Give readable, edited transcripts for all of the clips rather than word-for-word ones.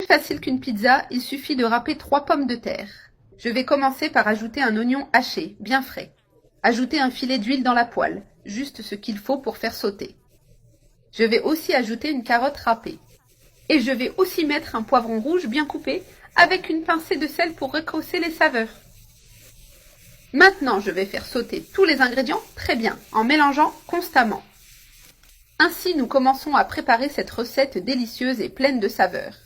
Facile qu'une pizza, il suffit de râper 3 pommes de terre. Je vais commencer par ajouter un oignon haché, bien frais. Ajouter un filet d'huile dans la poêle, juste ce qu'il faut pour faire sauter. Je vais aussi ajouter une carotte râpée. Et je vais aussi mettre un poivron rouge bien coupé avec une pincée de sel pour rehausser les saveurs. Maintenant, je vais faire sauter tous les ingrédients très bien, en mélangeant constamment. Ainsi, nous commençons à préparer cette recette délicieuse et pleine de saveurs.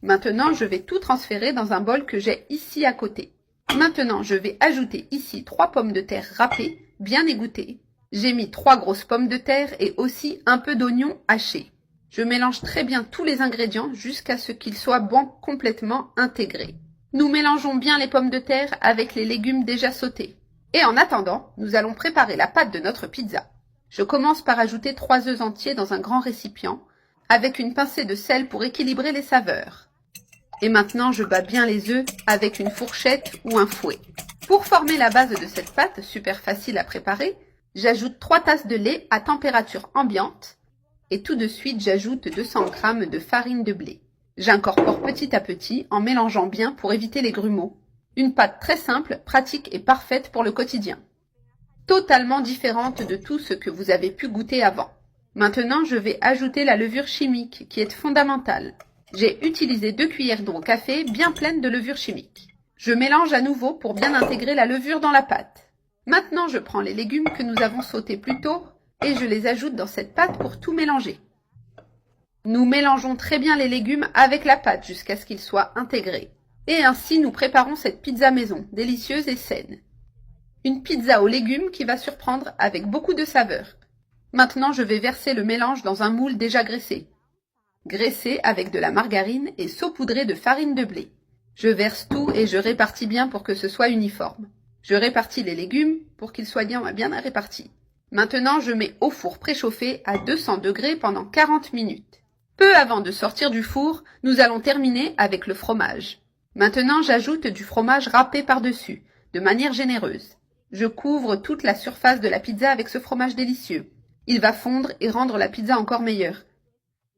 Maintenant, je vais tout transférer dans un bol que j'ai ici à côté. Maintenant, je vais ajouter ici 3 pommes de terre râpées, bien égouttées. J'ai mis 3 grosses pommes de terre et aussi un peu d'oignon haché. Je mélange très bien tous les ingrédients jusqu'à ce qu'ils soient bien complètement intégrés. Nous mélangeons bien les pommes de terre avec les légumes déjà sautés. Et en attendant, nous allons préparer la pâte de notre pizza. Je commence par ajouter 3 œufs entiers dans un grand récipient, avec une pincée de sel pour équilibrer les saveurs. Et maintenant, je bats bien les œufs avec une fourchette ou un fouet. Pour former la base de cette pâte, super facile à préparer, j'ajoute 3 tasses de lait à température ambiante et tout de suite, j'ajoute 200 g de farine de blé. J'incorpore petit à petit en mélangeant bien pour éviter les grumeaux. Une pâte très simple, pratique et parfaite pour le quotidien. Totalement différente de tout ce que vous avez pu goûter avant. Maintenant, je vais ajouter la levure chimique qui est fondamentale. J'ai utilisé 2 cuillères d'eau au café bien pleines de levure chimique. Je mélange à nouveau pour bien intégrer la levure dans la pâte. Maintenant, je prends les légumes que nous avons sautés plus tôt et je les ajoute dans cette pâte pour tout mélanger. Nous mélangeons très bien les légumes avec la pâte jusqu'à ce qu'ils soient intégrés. Et ainsi, nous préparons cette pizza maison, délicieuse et saine. Une pizza aux légumes qui va surprendre avec beaucoup de saveurs. Maintenant, je vais verser le mélange dans un moule déjà graissé. Graissé avec de la margarine et saupoudré de farine de blé. Je verse tout et je répartis bien pour que ce soit uniforme. Je répartis les légumes pour qu'ils soient bien répartis. Maintenant, je mets au four préchauffé à 200 degrés pendant 40 minutes. Peu avant de sortir du four, nous allons terminer avec le fromage. Maintenant, j'ajoute du fromage râpé par-dessus, de manière généreuse. Je couvre toute la surface de la pizza avec ce fromage délicieux. Il va fondre et rendre la pizza encore meilleure.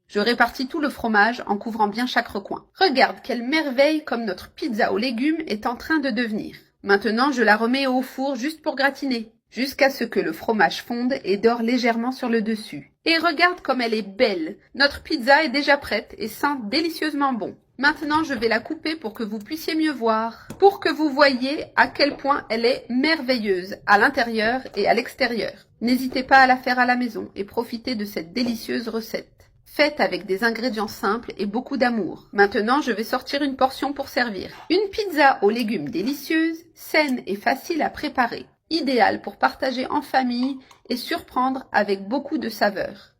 Je répartis tout le fromage en couvrant bien chaque recoin. Regarde quelle merveille comme notre pizza aux légumes est en train de devenir. Maintenant, je la remets au four juste pour gratiner, jusqu'à ce que le fromage fonde et dore légèrement sur le dessus. Et regarde comme elle est belle. Notre pizza est déjà prête et sent délicieusement bon. Maintenant, je vais la couper pour que vous puissiez mieux voir, pour que vous voyiez à quel point elle est merveilleuse à l'intérieur et à l'extérieur. N'hésitez pas à la faire à la maison et profitez de cette délicieuse recette. Faite avec des ingrédients simples et beaucoup d'amour. Maintenant, je vais sortir une portion pour servir. Une pizza aux légumes délicieuse, saine et facile à préparer. Idéale pour partager en famille et surprendre avec beaucoup de saveurs.